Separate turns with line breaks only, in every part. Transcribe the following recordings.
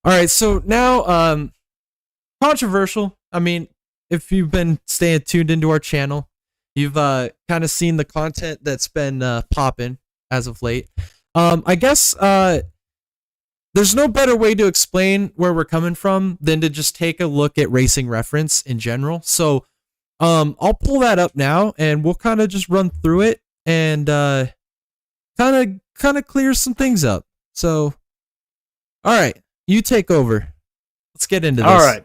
All right, so now, controversial. I mean, if you've been staying tuned into our channel, you've kind of seen the content that's been popping as of late. I guess there's no better way to explain where we're coming from than to just take a look at Racing Reference in general. So, I'll pull that up now, and we'll kind of just run through it and kind of clear some things up. So, all right, you take over. Let's get into this.
All right.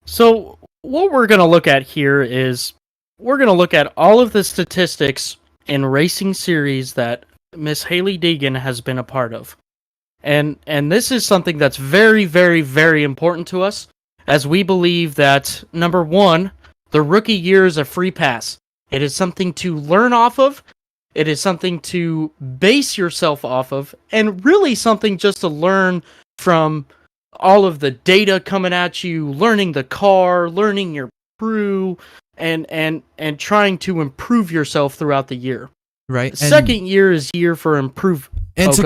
So what we're going to look at here is we're going to look at all of the statistics in racing series that Miss Hailie Deegan has been a part of. And this is something that's very, very, very important to us, as we believe that, number one, the rookie year is a free pass. It is something to learn off of. It is something to base yourself off of, and really something just to learn from all of the data coming at you, learning the car, learning your crew, and trying to improve yourself throughout the year.
Right.
Second year is year for improve.
And to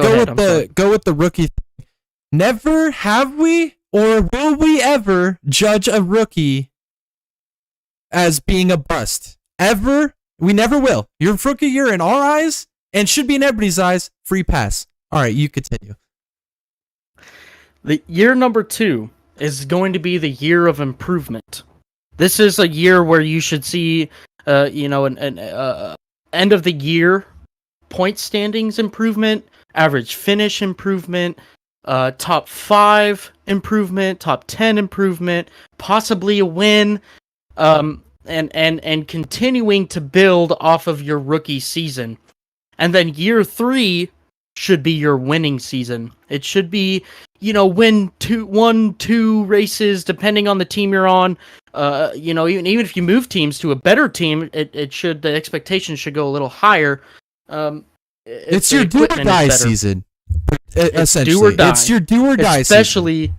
go with the rookie thing, never have we or will we ever judge a rookie as being a bust. Ever. We never will. Your rookie year in our eyes, and should be in everybody's eyes, free pass. All right, you continue.
The year number 2 is going to be the year of improvement. This is a year where you should see, an end of the year point standings improvement, average finish improvement, top 5 improvement, top 10 improvement, possibly a win, and continuing to build off of your rookie season. And then year 3 should be your winning season. It should be, win 2 races depending on the team you're on. Even if you move teams to a better team, the expectation should go a little higher.
It's your do or die season. Essentially, it's your do or die season.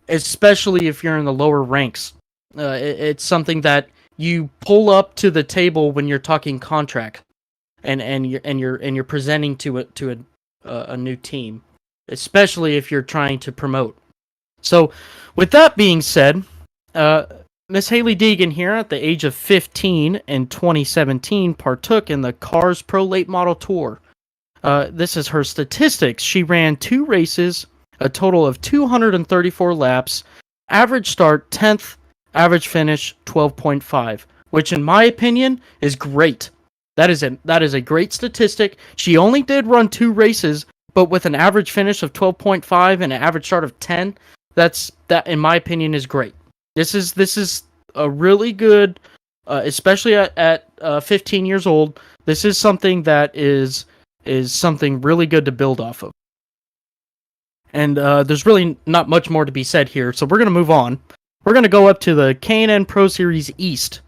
Especially if you're in the lower ranks. It's something that you pull up to the table when you're talking contract, and you're presenting to a new team, especially if you're trying to promote. So, with that being said, Miss Hailie Deegan here, at the age of 15 in 2017, partook in the Cars Pro Late Model Tour. This is her statistics. She ran 2 races, a total of 234 laps, average start 10th, average finish 12.5, which in my opinion is great. That is a great statistic. She only did run 2 races, but with an average finish of 12.5 and an average start of 10, that in my opinion is great. This is a really good, especially at 15 years old. This is something that is something really good to build off of. And there's really not much more to be said here, so we're gonna move on. We're gonna go up to the K&N Pro Series East.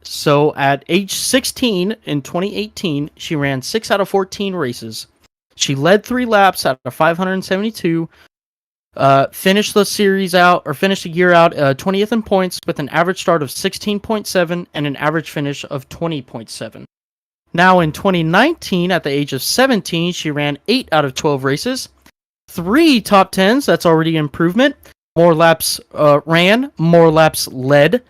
So at age 16 in 2018, she ran 6 out of 14 races. She led 3 laps out of 572. Finished the year out 20th in points with an average start of 16.7 and an average finish of 20.7. Now in 2019, at the age of 17, she ran 8 out of 12 races, 3 top 10s. That's already improvement. More laps ran, more laps led.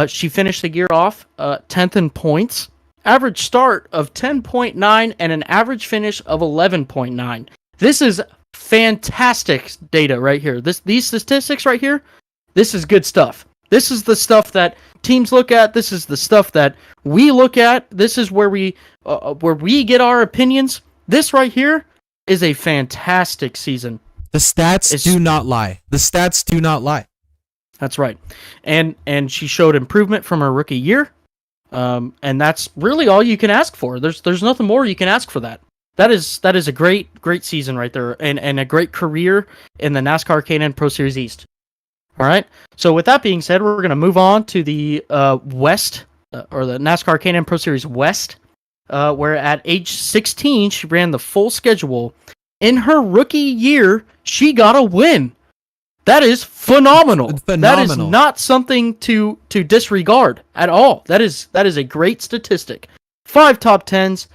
She finished the year off 10th in points, average start of 10.9, and an average finish of 11.9. This is fantastic data right here. These statistics right here, this is good stuff. This is the stuff that teams look at. This is the stuff that we look at. This is where we get our opinions. This right here is a fantastic season.
The stats do not lie. The stats do not lie.
That's right. And she showed improvement from her rookie year. And that's really all you can ask for. There's nothing more you can ask for that. That is a great season right there, and a great career in the NASCAR K&N Pro Series East. All right. So with that being said, we're going to move on to the West, or the NASCAR K&N Pro Series West, where at age 16 she ran the full schedule. In her rookie year, she got a win. That is phenomenal. That is not something to disregard at all. That is a great statistic. 5 top 10s,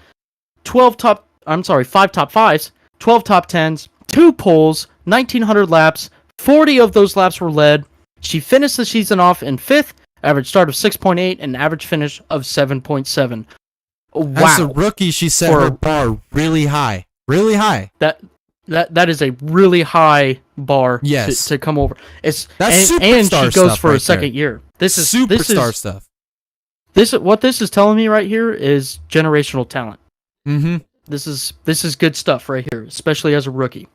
5 top 5s, 12 top 10s, 2 poles, 1,900 laps. 40 of those laps were led. She finished the season off in 5th, average start of 6.8, and average finish of 7.7. Wow.
As a rookie, she set her bar really high. Really high.
That is a really high bar to come over.
That's
superstar
and she goes
stuff for a second year. This is
superstar stuff.
What this is telling me right here is generational talent.
Mm-hmm.
This is good stuff right here, especially as a rookie.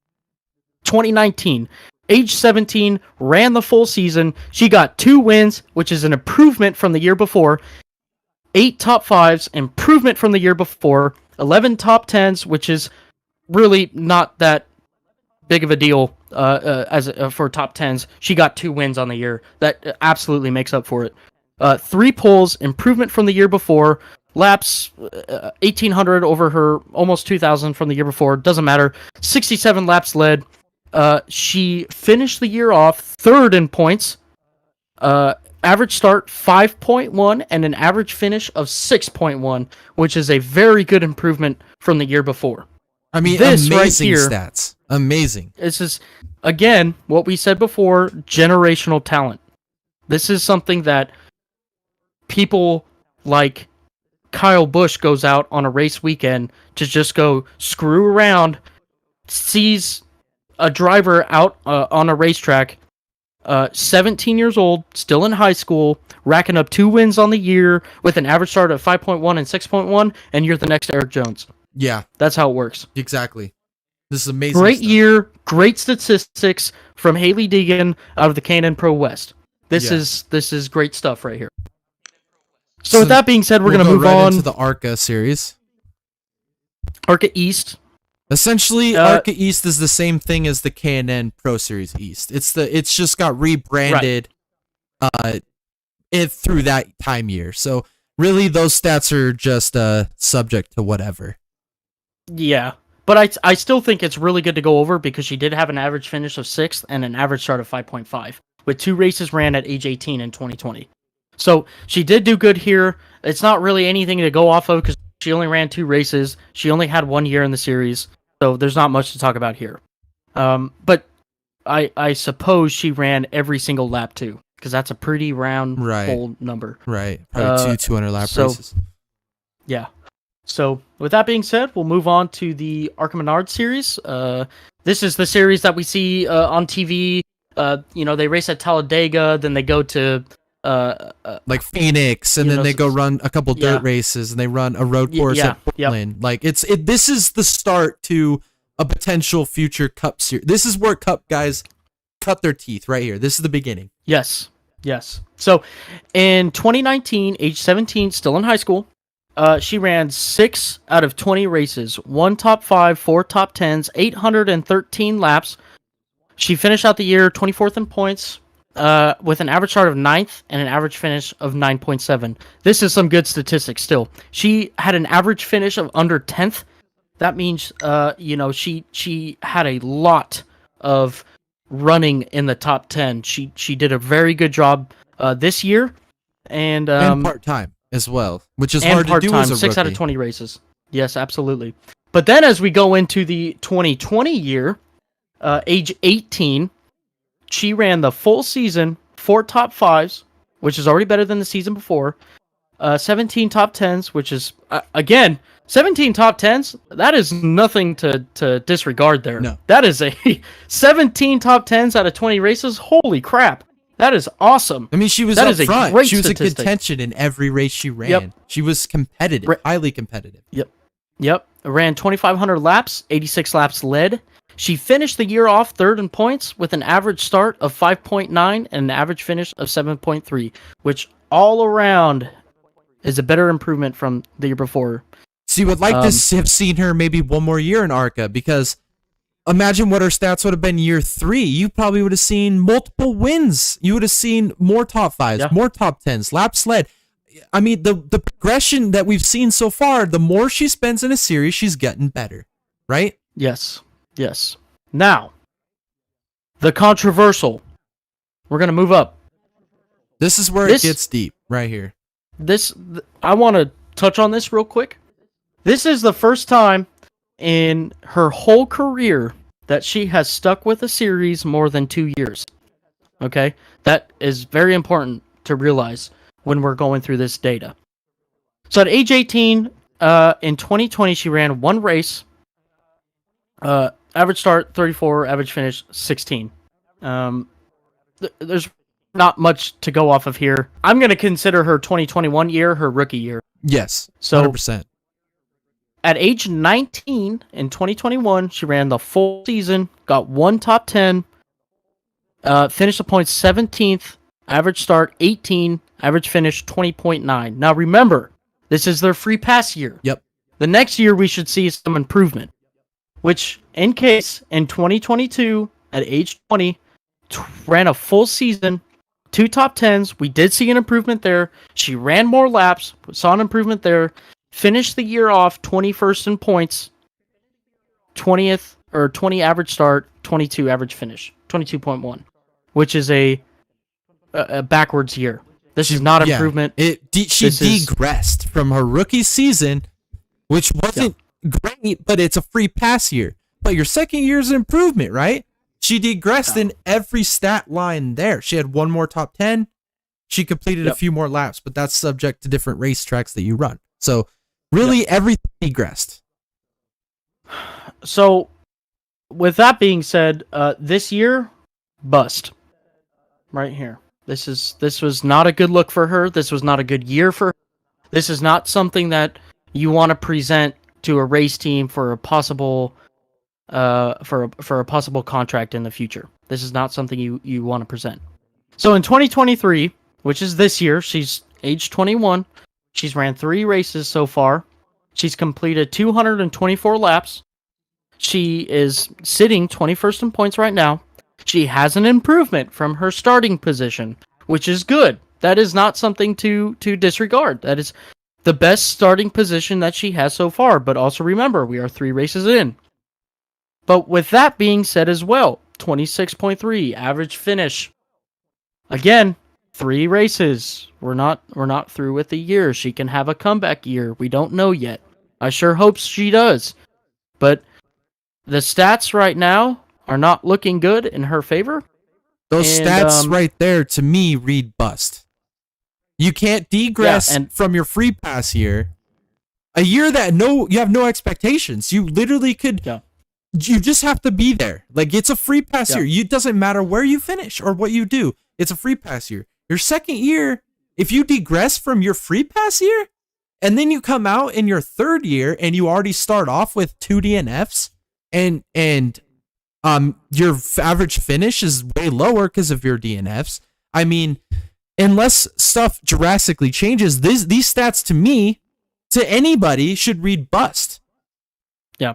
2019, age 17, ran the full season. She got 2 wins, which is an improvement from the year before. 8 top 5s, improvement from the year before. 11 top 10s, which is really not that big of a deal for top 10s. She got 2 wins on the year. That absolutely makes up for it. 3 poles, improvement from the year before. Laps, 1,800 over her almost 2,000 from the year before. Doesn't matter. 67 laps led. She finished the year off 3rd in points. Average start 5.1 and an average finish of 6.1, which is a very good improvement from the year before.
I mean,
this
amazing
right here,
stats. Amazing.
This is, again, what we said before, generational talent. This is something that people like Kyle Busch goes out on a race weekend to just go screw around, sees a driver out on a racetrack, 17 years old, still in high school, racking up 2 wins on the year with an average start of 5.1 and 6.1, and you're the next Eric Jones.
Yeah.
That's how it works.
Exactly. This is amazing.
Great
stuff.
year, great statistics from Hailie Deegan out of the K&N Pro West. This is great stuff right here. So with that being said, we're going to move on
into the ARCA series.
ARCA East.
Essentially, ARCA East is the same thing as the K&N Pro Series East. It's just got rebranded through that time year. So really, those stats are just subject to whatever.
Yeah, but I still think it's really good to go over because she did have an average finish of 6th and an average start of 5.5, with 2 races ran at age 18 in 2020. So she did do good here. It's not really anything to go off of because she only ran 2 races. She only had 1 year in the series, so there's not much to talk about here. But I suppose she ran every single lap too, because that's a pretty round whole number.
Right, probably 200 lap races.
Yeah. So with that being said, we'll move on to the ARCA Menards series. This is the series that we see on TV. They race at Talladega, then they go to
like Phoenix, and then they go run a couple dirt races, and they run a road course at Portland. Yep. Like this is the start to a potential future Cup series. This is where Cup guys cut their teeth right here. This is the beginning.
Yes. So in 2019, age 17, still in high school, she ran 6 out of 20 races, 1 top 5, 4 top 10s, 813 laps. She finished out the year 24th in points, with an average start of 9th and an average finish of 9.7. This is some good statistics still. She had an average finish of under 10th. That means, she had a lot of running in the top 10. She did a very good job this year, and
part-time as well, which is hard to do as a
6 out of 20 races. Yes, absolutely. But then as we go into the 2020 year, age 18, she ran the full season, 4 top 5s, which is already better than the season before, 17 top 10s, which is, again, 17 top 10s, that is nothing to disregard there.
No.
That is a 17 top 10s out of 20 races. Holy crap. That is awesome.
I mean, she was up front. She was in contention in every race she ran.
Yep.
She was competitive, highly competitive.
Yep. Ran 2,500 laps, 86 laps led. She finished the year off 3rd in points with an average start of 5.9 and an average finish of 7.3, which all around is a better improvement from the year before.
See, would like to have seen her maybe one more year in ARCA, because imagine what her stats would have been year 3. You probably would have seen multiple wins. You would have seen more top 5s, more top 10s, laps led. I mean, the progression that we've seen so far, the more she spends in a series, she's getting better, right?
Yes. Now, the controversial. We're going to move up.
This is where it gets deep, right here.
I want to touch on this real quick. This is the first time in her whole career that she has stuck with a series more than 2 years. Okay? That is very important to realize when we're going through this data. So at age 18, in 2020, she ran one race. Average start 34, average finish 16. There's not much to go off of here. I'm going to consider her 2021 year her rookie year.
Yes,
So
100%.
at age 19 in 2021, she ran the full season, got one top 10, finished the points 17th, average start 18, average finish 20.9. Now remember, this is their free pass year.
Yep.
The next year we should see some improvement, which in case in 2022 at age 20 ran a full season, 2 top 10s. We did see an improvement there. She ran more laps, saw an improvement there. Finished the year off 21st in points, 20th or 20 average start, 22 average finish, 22.1, which is a backwards year. This is not improvement.
She degressed from her rookie season, which wasn't great, but it's a free pass year. But your second year is an improvement, right? She degressed in every stat line there. She had one more top 10. She completed a few more laps, but that's subject to different racetracks that you run. So really everything degressed.
So with that being said, this year, bust. Right here. This was not a good look for her. This was not a good year for her. This is not something that you want to present to a race team for a possible for a possible contract in the future. This is not something you want to present. So in 2023, which is this year, she's age 21. She's ran 3 races so far. She's completed 224 laps. She is sitting 21st in points right now. She has an improvement from her starting position, which is good. That is not something to disregard. That is the best starting position that she has so far. But also remember, we are 3 races in. But with that being said as well, 26.3 average finish. Again, 3 races. We're not through with the year. She can have a comeback year. We don't know yet. I sure hope she does. But the stats right now are not looking good in her favor.
Those stats right there, to me, read bust. You can't degress from your free pass year. A year that you have no expectations. You literally could...
Yeah.
You just have to be there. Like, it's a free pass year. It doesn't matter where you finish or what you do. It's a free pass year. Your second year, if you degress from your free pass year, and then you come out in your third year and you already start off with 2 DNFs, and your average finish is way lower because of your DNFs. I mean, unless stuff drastically changes, these stats to me, to anybody, should read bust.
Yeah.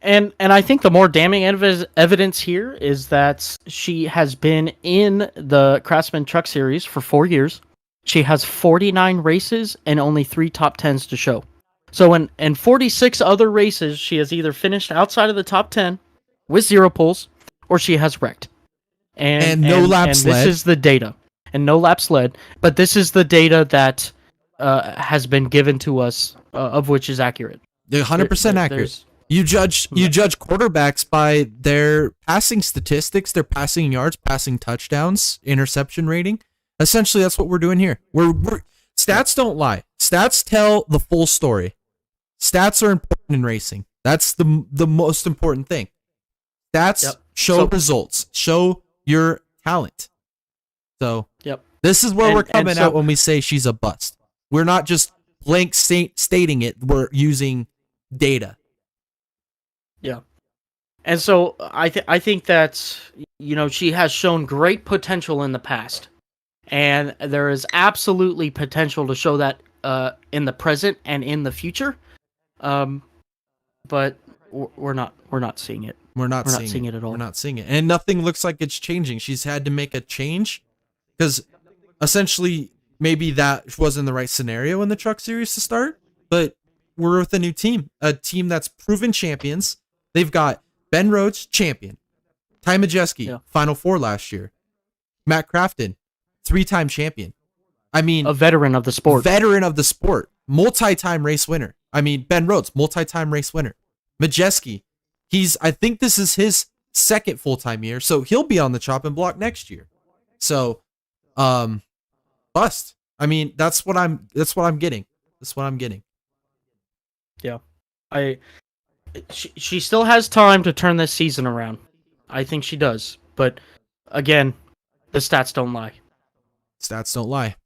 And I think the more damning evidence here is that she has been in the Craftsman Truck Series for 4 years. She has 49 races and only 3 top 10s to show. So in 46 other races, she has either finished outside of the top 10 with 0 poles, or she has wrecked. And no laps led. This is the data. And no laps led. But this is the data that has been given to us, of which is accurate.
100% accurate. You judge quarterbacks by their passing statistics, their passing yards, passing touchdowns, interception rating. Essentially, that's what we're doing here. Stats don't lie. Stats tell the full story. Stats are important in racing. That's the most important thing. Stats show results, show your talent. So this is where we're coming out when we say she's a bust. We're not just blank stating it. We're using data.
Yeah. And so I think that, she has shown great potential in the past. And there is absolutely potential to show that in the present and in the future. But we're not seeing it. We're not seeing it at all.
We're not seeing it. And nothing looks like it's changing. She's had to make a change because essentially maybe that wasn't the right scenario in the Truck Series to start. But we're with a new team, a team that's proven champions. They've got Ben Rhodes, champion. Ty Majeski, Final Four last year. Matt Crafton, 3-time champion. I mean,
a veteran of the sport.
Multi-time race winner. I mean, Ben Rhodes, multi-time race winner. Majeski, I think this is his second full-time year, so he'll be on the chopping block next year. So, bust. I mean, that's what I'm getting. That's what I'm getting.
Yeah. She still has time to turn this season around. I think she does. But again, the stats don't lie.
Stats don't lie.